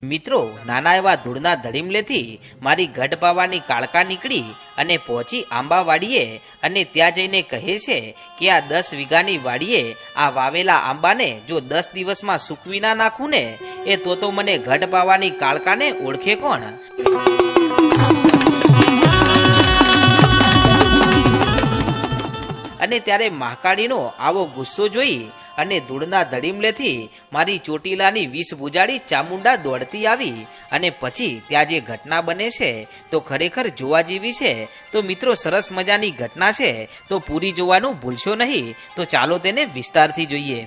મિત્રો નાના એવા ધૂળના ધડીમલેથી મારી ગઢ પાવાની કાળકા નીકળી અને પહોંચી આંબાવાડીએ અને ત્યાં જઈને કહે છે કે આ 10 વીઘાની વાડીએ આ વાવેલા આંબાને જો 10 દિવસમાં સૂકવી ના નાખું ને એ તો મને ગઢ પાવાની કાળકાને ઓળખે કોણ। અને ત્યારે મહાકાળીનો આવો ગુસ્સો જોઈ અને ધૂળના ધડીમલેથી મારી ચોટીલાની વિષ બુજાડી ચામુંડા દોડતી આવી અને પછી ત્યાં જે ઘટના બને છે તો ખરેખર જોવા જેવી છે। તો મિત્રો સરસ મજાની ઘટના છે તો પૂરી જોવાનું ભૂલશો નહીં। તો ચાલો તેને વિસ્તારથી જોઈએ।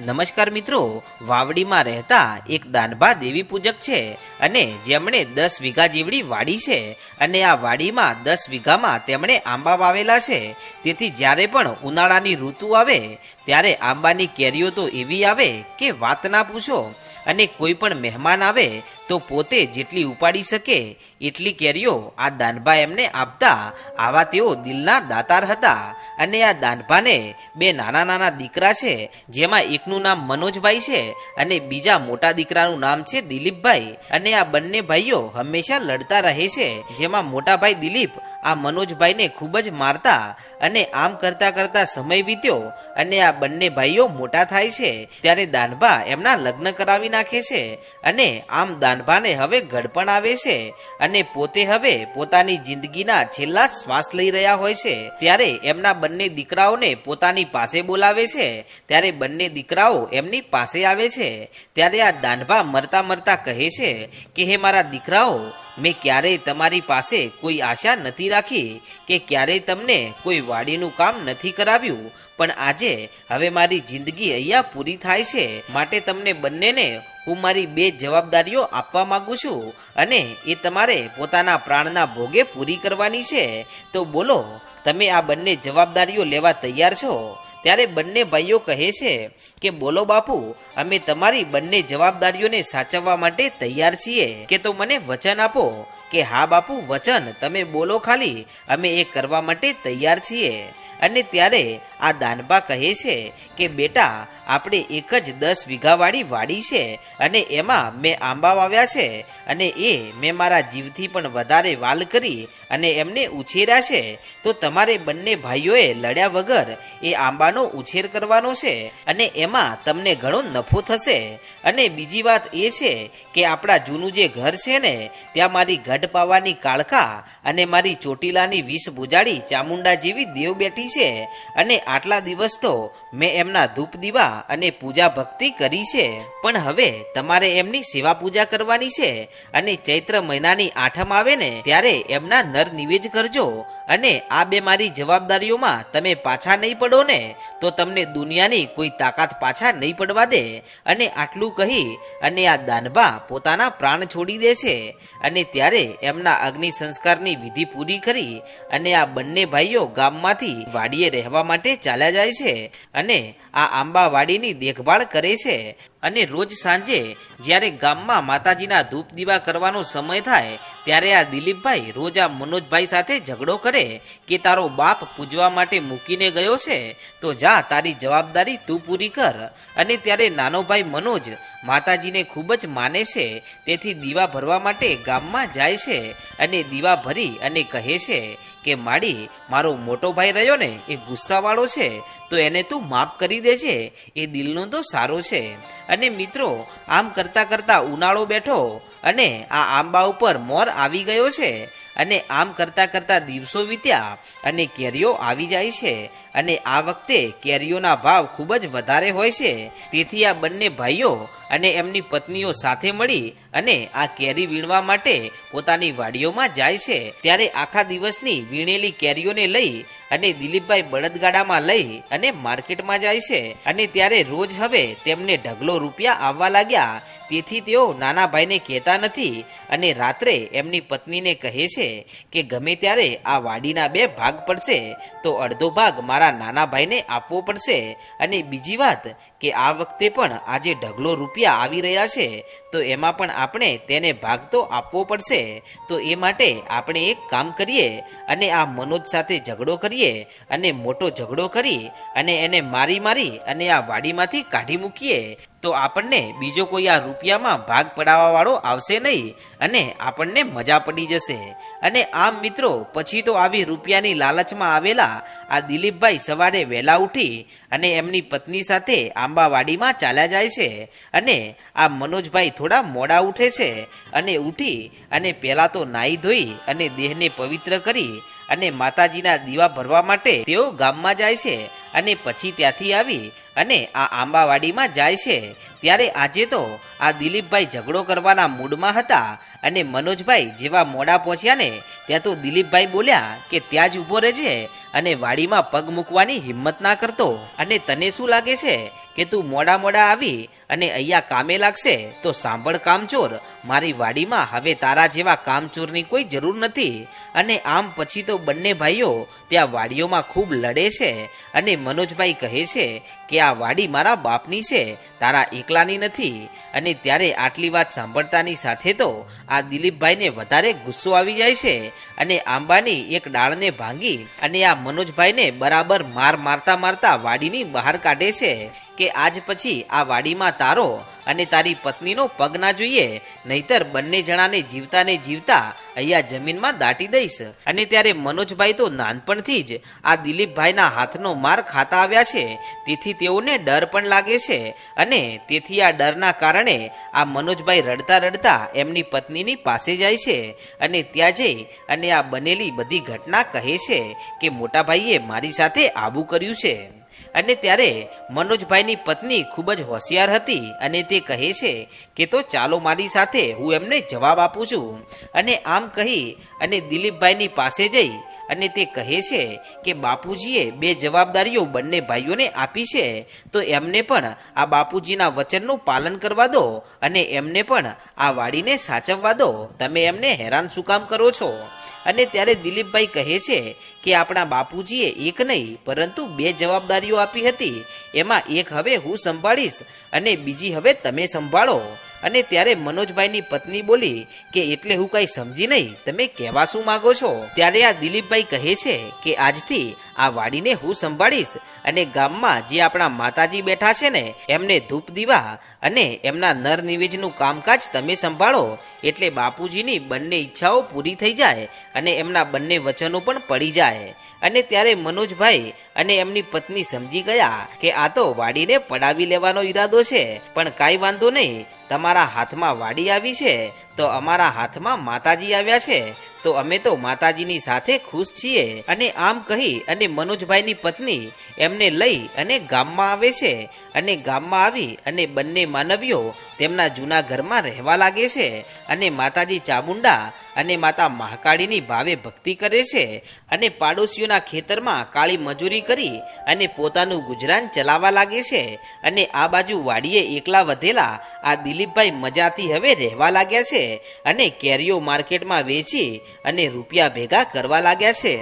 નમસ્કાર મિત્રો, વાવડીમાં રહેતા એક દાનભા દેવી પૂજક છે અને જેમણે 10 વીઘા જેવડી વાડી છે અને આ વાડીમાં 10 વીઘામાં તેમણે આંબા વાવેલા છે। તેથી જ્યારે પણ ઉનાળાની ઋતુ આવે ત્યારે આંબાની કેરીઓ તો એવી આવે કે વાત ના પૂછો। અને કોઈ પણ મહેમાન આવે તો પોતે જેટલી ઉપાડી શકે એટલી કેરીઓ આ દાનભા એમને આપતા। આવા તેઓ દિલના દાતાર હતા। અને આ દાનભાને 2 નાના નાના દીકરા છે, જેમાં એકનું નામ મનોજભાઈ છે અને બીજા મોટા દીકરાનું નામ છે દિલીપભાઈ। અને આ બંને ભાઈઓ હંમેશા લડતા રહે છે, જેમાં મોટા ભાઈ દિલીપ આ મનોજભાઈને ખૂબ જ મારતા અને આમ કરતા કરતા સમય વીત્યો અને આ બંને ભાઈઓ મોટા થાય છે ત્યારે દાનભા એમના લગ્ન કરાવી નાખે છે। અને આમ દાનભાને હવે ગળપણ આવે છે અને પોતે હવે પોતાની જિંદગીના છેલ્લા શ્વાસ લઈ રહ્યા હોય છે ત્યારે એમના બંને દીકરાઓને પોતાની પાસે બોલાવે છે। ત્યારે બંને દીકરાઓ એમની પાસે આવે છે ત્યારે આ દાનભા મરતા મરતા કહે છે કે હે મારા દીકરાઓ, મેં ક્યારેય તમારી પાસે કોઈ આશા નથી રાખી કે ક્યારેય તમને કોઈ વાડીનું કામ નથી કરાવ્યું, પણ આજે હવે મારી જિંદગી અહીંયા પૂરી થાય છે માટે તમને બંનેને હું મારી 2 જવાબદારીઓ આપવા માંગુ છું અને એ તમારે પોતાના પ્રાણના ભોગે પૂરી કરવાની છે। તો બોલો, તમે આ બંને જવાબદારીઓ લેવા તૈયાર છો? ત્યારે બંને ભાઈઓ કહે છે કે બોલો બાપુ, અમે તમારી બંને જવાબદારીઓને સાચવવા માટે તૈયાર છીએ। કે તો મને વચન આપો કે હા બાપુ, વચન તમે બોલો ખાલી, અમે એ કરવા માટે તૈયાર છીએ। અને ત્યારે આ દાનભા કહે છે કે બેટા, આપણે એક જ 10 વીઘાવાળી વાડી છે અને એમાં મેં આંબા વાવ્યા છે અને એ મેં મારા જીવથી પણ વધારે વાલ કરી અને એમને ઉછેર્યા છે। તો તમારે બંને ભાઈઓએ લડ્યા વગર એ આંબાનો ઉછેર કરવાનો છે અને એમાં તમને ઘણો નફો થશે। અને બીજી વાત એ છે કે આપણા જૂનું જે ઘર છે ને ત્યાં મારી ગઢ પાવાની કાળકા અને મારી ચોટીલાની વિષ બુજાડી ચામુંડા જેવી દેવ બેઠી છે અને આટલા દિવસ તો મેં એમના ધૂપ દીવા અને પૂજા ભક્તિ કરી છે, પણ હવે તમારે એમની સેવા પૂજા કરવાની છે। અને ચૈત્ર મહિનાની 8મ આવે ને ત્યારે એમના નર નિવેદ કરજો અને આ 2 મારી જવાબદારીઓમાં તમે પાછા નહીં પડો ને તો તમને દુનિયાની કોઈ તાકાત પાછા નહીં પડવા દે। અને આટલું કહી અને આ દાનભા પોતાના પ્રાણ છોડી દે છે અને ત્યારે એમના અગ્નિ સંસ્કારની વિધિ પૂરી કરી અને આ બંને ભાઈઓ ગામમાંથી વાડીએ રહેવા માટે ચાલ્યા જાય છે અને આ આંબા વાડીની દેખભાળ કરે છે। અને રોજ સાંજે જ્યારે ગામમાં માતાજીના ધૂપ દીવા કરવાનો સમય થાય ત્યારે આ દિલીપભાઈ રોજ આ મનોજભાઈ સાથે ઝઘડો કરે કે તારો બાપ પૂજવા માટે મૂકીને ગયો છે તો જા તારી જવાબદારી તું પૂરી કર। અને ત્યારે નાનો ભાઈ મનોજ માતાજીને ખૂબ જ માને છે તેથી દીવા ભરવા માટે ગામમાં જાય છે અને દીવા ભરી અને કહે છે કે માડી, મારો મોટો ભાઈ રહ્યો ને એ ગુસ્સાવાળો છે તો એને તું માફ કરી દેજે, એ દિલનો તો સારો છે। અને મિત્રો આમ કરતા કરતા ઉનાળો બેઠો અને આ આંબા ઉપર મોર આવી ગયો છે અને આમ કરતા કરતા દિવસો વીત્યા અને કેરીઓ આવી જાય છે અને આ વખતે કેરીઓના ભાવ ખૂબ જ વધારે હોય છે। તેથી આ બંને ભાઈઓ અને એમની પત્નીઓ સાથે મળી અને આ કેરી વીણવા માટે પોતાની વાડીઓમાં જાય છે। ત્યારે આખા દિવસની વીણેલી કેરીઓને લઈ અને દિલીપભાઈ બળદગાડામાં લઈ અને માર્કેટમાં જાય છે અને ત્યારે રોજ હવે તેમને ઢગલો રૂપિયા આવવા લાગ્યા। તેથી તેઓ નાના ભાઈને કહેતા નથી અને રાત્રે એમની પત્નીને કહે છે કે ગમે ત્યારે આ વાડીના 2 ભાગ પડશે તો અડધો ભાગ મારા નાના ભાઈને આપવો પડશે। અને બીજી વાત કે આ વખતે પણ આજે ઢગલો રૂપિયા આવી રહ્યા છે તો એમાં પણ આપણે તેને ભાગ તો આપવો પડશે। તો એ માટે આપણે એક કામ કરીએ અને આ મનોજ સાથે ઝઘડો કરીએ અને મોટો ઝઘડો કરી અને એને મારી અને આ વાડીમાંથી કાઢી મૂકીએ। તો આપણને બીજો કોઈ આ રૂપિયામાં ભાગ પડાવવા વાળો આવશે નહીં અને આપણને મજા પડી જશે. અને આમ મિત્રો પછી તો આવી રૂપિયાની લાલચમાં આવેલા આ દિલીપભાઈ સવારે વહેલા ઉઠી અને એમની પત્ની સાથે આંબાવાડીમાં ચાલ્યા જાય છે. અને આ મનોજભાઈ થોડા મોડા ઉઠે છે અને ઉઠી અને પહેલાં તો નાહી ધોઈ અને દેહને પવિત્ર કરી અને માતાજીના દીવા ભરવા માટે તેઓ ગામમાં જાય છે. અને પછી ત્યાંથી આવી અને આ આંબાવાડીમાં જાય છે. ત્યારે આજે તો આ દિલીપભાઈ ઝઘડો કરવાના મૂડમાં હતા અને મનોજભાઈ જેવા મોડા પહોંચ્યા ને ત્યાં તો દિલીપભાઈ બોલ્યા કે ત્યાં જ ઊભો રહેજે અને વાડીમાં પગ મૂકવાની હિંમત ના કરતો. અને તને શું લાગે છે કે તું મોડા આવી અને અહીંયા કામે લાગશે? તો સાંભળ કામચોર, મારી વાડીમાં હવે તારા જેવા કામચોરની કોઈ જરૂર નથી. અને આમ પછી તો બંને ભાઈઓ ત્યાં વાડીઓમાં ખૂબ લડે છે અને મનોજભાઈ કહે છે કે આ વાડી મારા બાપની છે, તારા એકલાની નથી. અને ત્યારે આટલી વાત સાંભળતાની સાથે તો આ દિલીપભાઈને વધારે ગુસ્સો આવી જાય છે અને આંબાની એક ડાળને ભાંગી અને આ મનોજભાઈને બરાબર મારતા વાડીની બહાર કાઢે છે કે આજ પછી આ વાડીમાં તારો અને તારી પત્નીનો પગ ના જોઈએ, નહીતર બંને જણાને જીવતા અહીંયા જમીનમાં દાટી દઈશ. અને ત્યારે મનોજભાઈ તો નાનપણથી જ આ દિલીપભાઈના હાથનો માર ખાતા આવ્યા છે, તેથી તેઓને ડર પણ લાગે છે. અને તેથી આ ડરના કારણે આ મનોજભાઈ રડતા એમની પત્નીની પાસે જાય છે અને ત્યાં જઈ અને આ બનેલી બધી ઘટના કહે છે કે મોટા ભાઈએ મારી સાથે આવું કર્યું છે. અને ત્યારે મનોજભાઈની પત્ની ખૂબ જ હોશિયાર હતી અને તે કહે છે કે તો ચાલો મારી સાથે, હું એમને જવાબ આપું છું. અને આમ કહી અને દિલીપભાઈની પાસે જઈ અને તે કહે છે કે બાપુજીએ બે જવાબદારીઓ બંને ભાઈઓને આપી છે, તો એમને પણ આ બાપુજીના વચનનું પાલન કરવા દો અને એમને પણ આ વાડીને સાચવવા દો. તમે એમને હેરાન શું કામ કરો છો? અને ત્યારે દિલીપભાઈ કહે છે કે આપણા બાપુજીએ એક નહીં પરંતુ બે જવાબદારીઓ આપી હતી, એમાં એક હવે હું સંભાળીશ અને બીજી હવે તમે સંભાળો. અને ત્યારે મનોજભાઈની પત્ની બોલી કે એટલે હું કઈ સમજી નહીં, તમે કહેવા શું માંગો છો? ત્યારે આ દિલીપભાઈ કહે છે કે આજથી આ વાડીને હું સંભાળીશ અને ગામમાં જે આપણા માતાજી બેઠા છે ને એમને ધૂપ દીવા અને એમના નર નિવેજનું કામકાજ તમે સંભાળો, એટલે બાપુજીની બંને ઈચ્છાઓ પૂરી થઈ જાય અને એમના બંને વચનો પણ પડી જાય. અને ત્યારે મનોજભાઈ અને એમની પત્ની સમજી ગયા કે આ તો વાડીને પડાવી લેવાનો ઈરાદો છે, પણ કાંઈ વાંધો નહીં, તમારા હાથમાં વાડી આવી છે તો અમારા હાથમાં માતાજી આવ્યા છે, તો અમે તો માતાજીની સાથે ખુશ છીએ. અને આમ કહી અને મનોજભાઈની પત્ની એમને લઈ અને ગામમાં આવે છે અને ગામમાં આવી અને બંને માનવીઓ તેમના જૂના ઘરમાં રહેવા લાગે છે અને માતાજી ચામુંડા અને માતા મહાકાળીની ભાવે ભક્તિ કરે છે અને પાડોશીઓના ખેતરમાં કાળી મજૂરી કરી અને પોતાનું ગુજરાન ચલાવવા લાગે છે. અને આ બાજુ વાડીએ એકલા વધેલા આ દિલીપભાઈ મજાથી હવે રહેવા લાગ્યા છે અને કેરીઓ માર્કેટમાં વેચી અને રૂપિયા ભેગા કરવા લાગ્યા છે.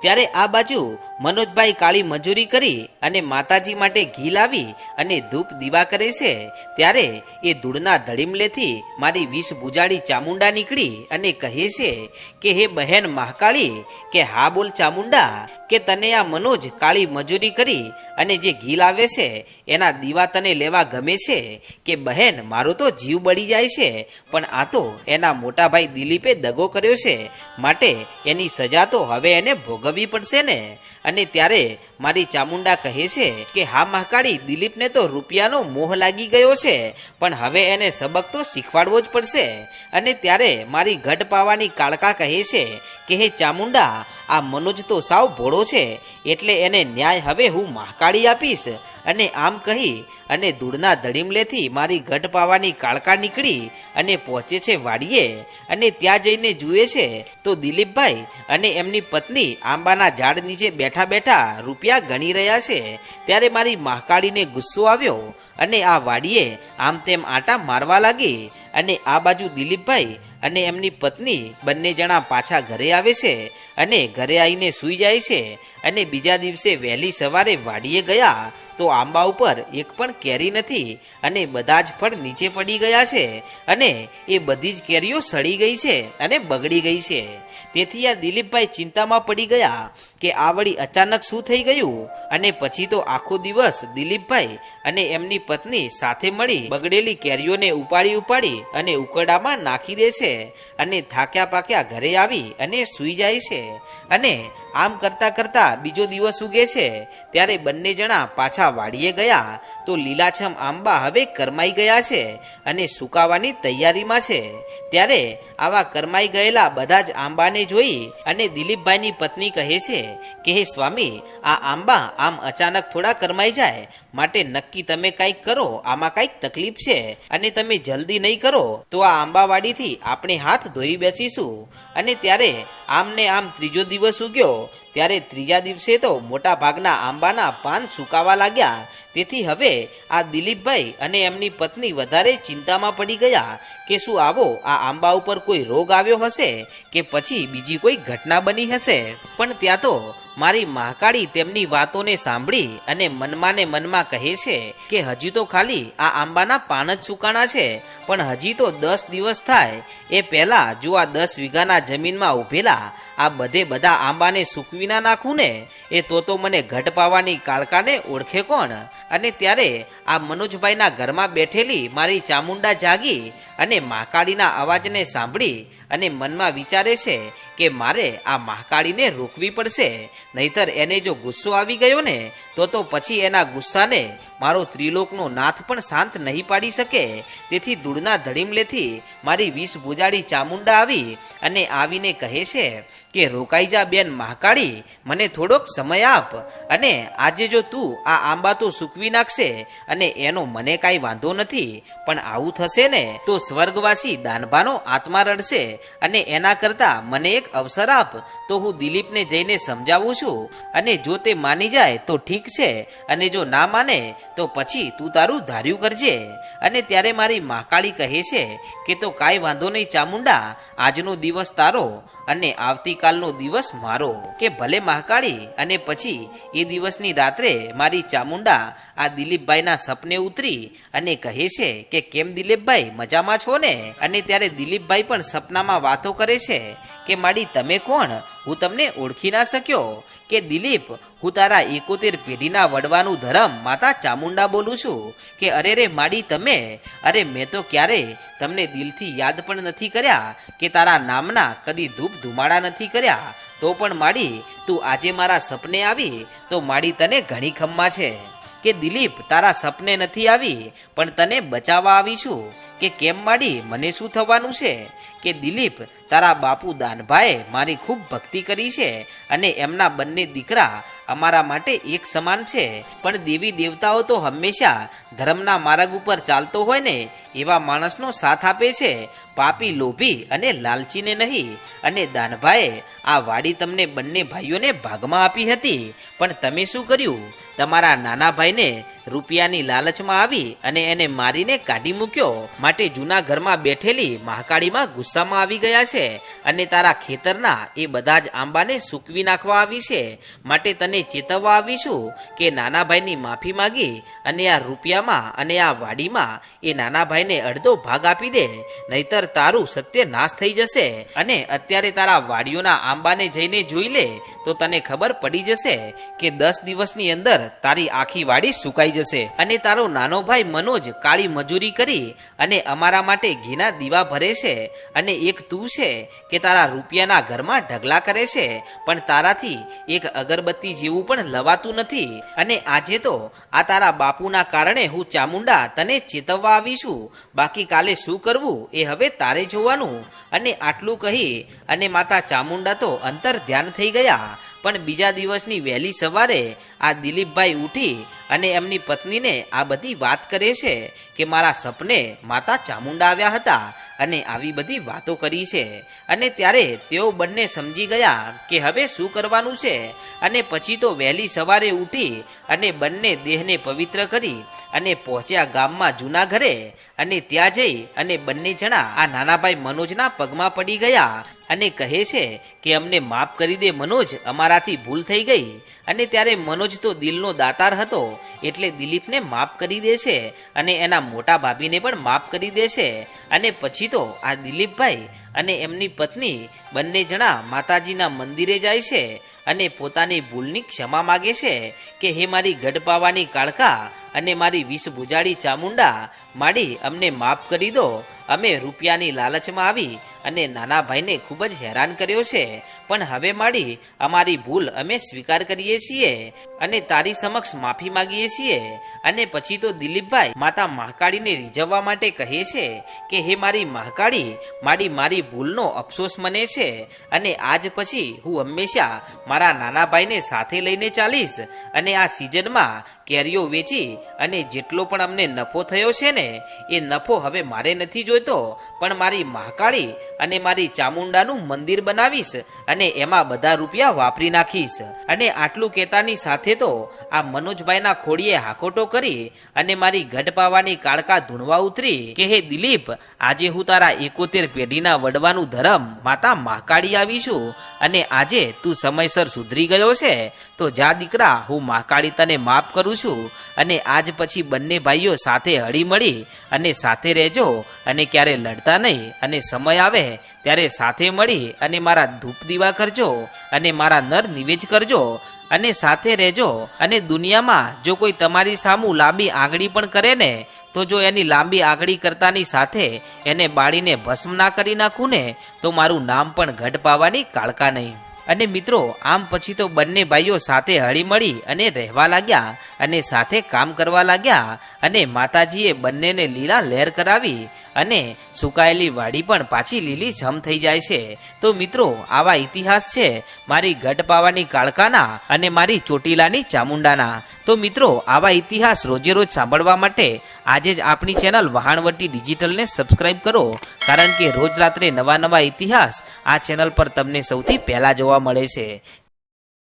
ત્યારે આ બાજુ મનોજભાઈ કાળી મજૂરી કરી અને માતાજી માટે ઘી લાવી અને ધૂપ દીવા કરે છે. ત્યારે એ ધૂળના ધડીમલેથી મારી વિષ બુજાડી ચામુંડા નીકળી અને કહે છે કે હે બહેન મહાકાળી, કે હા બોલ ચામુંડા, કે તને આ મનોજ કાળી મજૂરી કરી અને જે ઘી લાવે છે એના દીવા તને લેવા ગમે છે? કે બહેન મારો તો જીવ બળી જાય છે, પણ આ તો એના મોટા ભાઈ દિલીપે દગો કર્યો છે, માટે એની સજા તો હવે એને ભોગવવી પડશે ને. અને ત્યારે મારી ચામુંડા કહે છે કે હા મહાકાળી, દિલીપને તો રૂપિયાનો મોહ લાગી ગયો છે, પણ હવે એને સબક તો શીખવાડવો જ પડશે. અને ત્યારે મારી ઘટ પાવાની કાળકા કહે છે કે હે ચામુંડા, આ મનોજ તો સાવ ભોળો છે, એટલે એને ન્યાય હવે હું મહાકાળી આપીશ. અને આમ કહી અને ધૂળના ધડીમલેથી મારી ઘટ પાવાની કાળકા નીકળી અને પહોંચે છે વાડીએ. અને ત્યાં જઈને જુએ છે તો દિલીપભાઈ અને એમની પત્ની આંબાના ઝાડ નીચે બેઠા રૂપિયા ગણી રહ્યા છે. ત્યારે મારી મહાકાળીને ગુસ્સો આવ્યો અને આ વાડીએ આમ તેમ આટા મારવા લાગી. અને આ બાજુ દિલીપભાઈ અને એમની પત્ની બંને જણા પાછા ઘરે આવે છે અને ઘરે આવીને સૂઈ જાય છે. અને બીજા દિવસે વહેલી સવારે વાડીએ ગયા તો આંબા ઉપર એક પણ કેરી નથી અને બધા જ ફળ નીચે પડી ગયા છે અને એ બધી જ કેરીઓ સડી ગઈ છે અને બગડી ગઈ છે. તેથી આ દિલીપભાઈ ચિંતામાં પડી ગયા કે આ વળી અચાનક શું થઈ ગયું. અને પછી તો આખો દિવસ દિલીપભાઈ અને એમની પત્ની સાથે મળી બગડેલી કેરીઓને ઉપાડી અને ઉકરડામાં નાખી દે છે અને થાક્યા પાક્યા ઘરે આવી અને સૂઈ જાય છે. અને આમ કરતા કરતા બીજો દિવસ ઉગે છે ત્યારે બંને જણા પાછા વાડીએ ગયા તો લીલાછમ આંબા હવે કરમાઈ ગયા છે અને સુકાવાની તૈયારીમાં છે. ત્યારે આવા કરમાઈ ગયેલા બધા જ આંબાને જોઈ અને દિલીપભાઈની પત્ની કહે છે કે હે સ્વામી, આ આંબા આમ અચાનક થોડા કરમાઈ જાય, માટે નક્કી તમે કંઈક કરો, આમાં કંઈક તકલીફ છે અને તમે જલ્દી નહીં કરો તો આ આંબાવાડીથી આપણે હાથ ધોઈ બેસીશું. અને ત્યારે આમને આમ ત્રીજો દિવસ ઉગ્યો ત્યારે ત્રીજા દિવસે તો મોટા ભાગના આંબાના પાન સુકાવા લાગ્યા. તેથી હવે આ દિલીપભાઈ અને એમની પત્ની વધારે ચિંતામાં પડી ગયા કે શું આવો આ આંબા ઉપર કોઈ રોગ આવ્યો હશે કે પછી બીજી કોઈ ઘટના બની હશે. પણ ત્યાં તો મારી મહાકાળી તેમની વાતોને સાંભળી અને મનમાં ને મનમાં કહે છે કે હજી તો ખાલી આ આંબાના પાન જ સુકાણા છે, પણ હજી તો 10 દિવસ થાય એ પહેલા જો આ 10 વીઘાના જમીનમાં ઉભેલા આ બધા આંબાને સૂકવી ના નાખું ને એ તો મને ઘટ પાવાની કાળકાને ઓળખે કોણ. અને ત્યારે આ મનોજભાઈના ઘરમાં બેઠેલી મારી ચામુંડા જાગી અને મહાકાળીના અવાજને સાંભળી અને મનમાં વિચારે છે કે મારે આ મહાકાળીને રોકવી પડશે, નહીતર એને જો ગુસ્સો આવી ગયો ને તો પછી એના ગુસ્સાને મારો ત્રિલોકનો નાથ પણ શાંત નહીં પાડી શકે. તેથી ધૂળના ધડીમલેથી મારી 20 ભુજાળી ચામુંડા આવી અને આવીને કહે છે કે રોકાઈ જા બેન મહાકાળી, મને થોડોક સમય આપ અને આજે જો તું આ આંબા તો સૂકવી નાખશે અને એનો મને કાંઈ વાંધો નથી, પણ આવું થશે ને તો સ્વર્ગવાસી દાનભાનો આત્મા રડશે અને એના કરતા મને એક અવસર આપ તો હું દિલીપને જઈને સમજાવું છું અને જો તે માની જાય તો ઠીક છે અને જો ના માને તો પછી તું તારું ધાર્યું કરજે. અને ત્યારે મારી મહાકાળી કહે છે કે તો કાંઈ વાંધો નહીં ચામુંડા, આજનો દિવસ તારો અને આવતીકાલનો દિવસ મારો. કે ભલે મહાકાળી. અને પછી એ દિવસની રાત્રે મારી ચામુંડા આ દિલીપભાઈના સપને ઉતરી અને કહે છે કે કેમ દિલીપભાઈ, મજામાં છો ને? અને ત્યારે દિલીપભાઈ પણ સપનામાં વાતો કરે છે કે માડી તમે કોણ, હું તમને ઓળખી ના શક્યો. કે દિલીપ, હું તારા 71 પેઢીના વડવાનું ધરમ માતા ચામુંડા બોલું છું. કે અરે રે માડી તમે, અરે મેં તો ક્યારે તમને દિલથી યાદ પણ નથી કર્યા કે તારા નામના કદી ધૂપ ધુમાડા નથી કર્યા, તો પણ માડી તું આજે મારા સપને આવી તો માડી તને ઘણી ખમ્મા છે. કે દિલીપ, તારા સપને નથી આવી પણ તને બચાવવા આવી છું. કે કેમ માડી, મને શું થવાનું છે? કે દિલીપ, તારા બાપુ દાનભાઈએ મારી ખૂબ ભક્તિ કરી છે અને એમના બંને દીકરા અમારા માટે એક સમાન છે, પણ દેવી દેવતાઓ તો હંમેશા ધર્મના માર્ગ ઉપર ચાલતો હોય ને એવા માણસનો સાથ આપે છે, પાપી, લોભી અને લાલચીને નહીં. અને દાનભાઈએ આ વાડી તમને બંને ભાઈઓને ભાગમાં આપી હતી, પણ તમે શું કર્યું? તમારા નાના ભાઈને રૂપિયાની લાલચમાં આવી અને એને મારીને કાઢી મૂક્યો. માટે જૂના ઘરમાં બેઠેલી મહાકાળીમાં ગુસ્સામાં આવી ગયા છે અને તારા ખેતરના એ બધા જ આંબાને સૂકવી નાખવા આવી છે. માટે તને ચેતવવા આવીશું કે નાના ભાઈની માફી માંગી અને આ રૂપિયામાં અને આ વાડીમાં એ નાના ભાઈને અડધો ભાગ આપી દે, નહીતર તારું સત્ય નાશ થઈ જશે. અને અત્યારે તારા વાડીઓના આંબાને જઈને જોઈ લે તો તને ખબર પડી જશે કે 10 દિવસની અંદર તારી આખી વાડી સુકાઈ જશે. અને તારો નાનો ભાઈ મનોજ કાળી મજૂરી કરી અને અમારા માટે ઘીના દીવા ભરે છે અને એક તું છે કે તારા રૂપિયાના ઘરમાં ઢગલા કરે છે, પણ તારાથી એક અગરબત્તી જેવું પણ લવાતું નથી. અને આજે તો આ તારા બાપુના કારણે હું ચામુંડા તને ચેતવવા આવી છું, બાકી કાલે શું કરવું એ હવે તારે જોવાનું. અને આટલું કહી અને માતા ચામુંડા તો અંતર ધ્યાન થઈ ગયા. પણ બીજા દિવસની વહેલી સવારે આ દિલીપભાઈ ઉઠી અને એમની પત્નીને આ બધી વાત કરે છે કે મારા સપને માતા ચામુંડા આવ્યા હતા અને આવી બધી વાતો કરી છે. અને ત્યારે તેઓ બંને સમજી ગયા કે હવે શું કરવાનું છે. અને પછી તો વહેલી સવારે ઉઠી અને બંને દેહને પવિત્ર કરી અને પહોંચ્યા ગામમાં જૂના ઘરે. અને ત્યાં જઈ અને બંને જણા આ નાનાભાઈ મનોજના પગમાં પડી ગયા અને કહે છે કે અમને માફ કરી દે મનોજ, અમારાથી ભૂલ થઈ ગઈ. અને ત્યારે મનોજ તો દિલનો દાતાર હતો એટલે દિલીપને માફ કરી દે છે અને એના મોટા ભાભીને પણ માફ કરી દે છે. અને પછી તો આ દિલીપભાઈ અને એમની પત્ની બંને જણા માતાજીના મંદિરે જાય છે અને પોતાની ભૂલની ક્ષમા માગે છે કે હે મારી ગઢપાવાની કાળકા અને મારી વિષ ભુજાડી ચામુંડા, માડી અમને માફ કરી દો. અમે રૂપિયાની લાલચમાં આવી અને નાના ભાઈને ખૂબ જ હેરાન કર્યો છે, પણ હવે માડી અમારી ભૂલ અમે સ્વીકાર કરીએ છીએ અને તારી સમક્ષ માફી માંગીએ છીએ. અને પછી તો દિલીપભાઈ માતા મહાકાળીને રીઝવવા માટે કહે છે કે હે મારી મહાકાળી, માડી મારી ભૂલનો અફસોસ મને છે અને આજ પછી હું હંમેશા મારા નાના ભાઈને સાથે લઈને ચાલીશ અને આ સિઝનમાં કેરીઓ વેચી અને જેટલો પણ અમને નફો થયો છે ને એ નફો હવે મારે નથી જોઈતો, પણ મારી મહાકાળી અને મારી ચામુંડાનું મંદિર બનાવીશ અને એમાં બધા રૂપિયા વાપરી નાખીશ. અને આટલું કહેતાની સાથે તો આ મનોજભાઈના ખોડીએ હાકોટો કરી અને મારી ગઢપાવાની કાળકા ધૂણવા ઉતરી કે હે દિલીપ, આજે હું તારા 71 પેઢીના વડવાનું ધરમ માતા મહાકાળી આવીશું અને આજે તું સમયસર સુધરી ગયો છે તો જા દીકરા, હું મહાકાળી તને માફ કરું છું અને આજ પછી બંને ભાઈઓ સાથે હળી મળી અને સાથે રહેજો અને ક્યારે લડતા નહીં અને સમય આવે ત્યારે સાથે મળી અને મારા ધૂપ દીવા કરજો અને મારા નર નિવેદ કરજો અને સાથે રહેજો. અને દુનિયામાં જો કોઈ તમારી સામું લાંબી આંગળી પણ કરે ને તો જો એની લાંબી આંગળી કરતાની સાથે એને બાળીને ભસ્મ ના કરી નાખું ને તો મારું નામ પણ ગઢપાવાની કાળકા નહીં. અને મિત્રો આમ પછી તો બંને ભાઈઓ સાથે હળી મળી અને રહેવા લાગ્યા અને સાથે કામ કરવા લાગ્યા અને માતાજીએ બંનેને લીલા લહેર કરાવી અને સુકાયેલી વાડી પણ પાછી લીલી છમ થઈ જાય છે. તો મિત્રો આવા ઇતિહાસ છે મારી ગઢપાવાની કાળકાના અને મારી ચોટીલાની ચામુંડાના. તો મિત્રો આવા ઇતિહાસ રોજે રોજ સાંભળવા માટે આજે જ આપણી ચેનલ વહાણવટી ડિજિટલને સબસ્ક્રાઇબ કરો, કારણ કે રોજ રાત્રે નવા નવા ઇતિહાસ આ ચેનલ પર તમને સૌથી પહેલા જોવા મળે છે.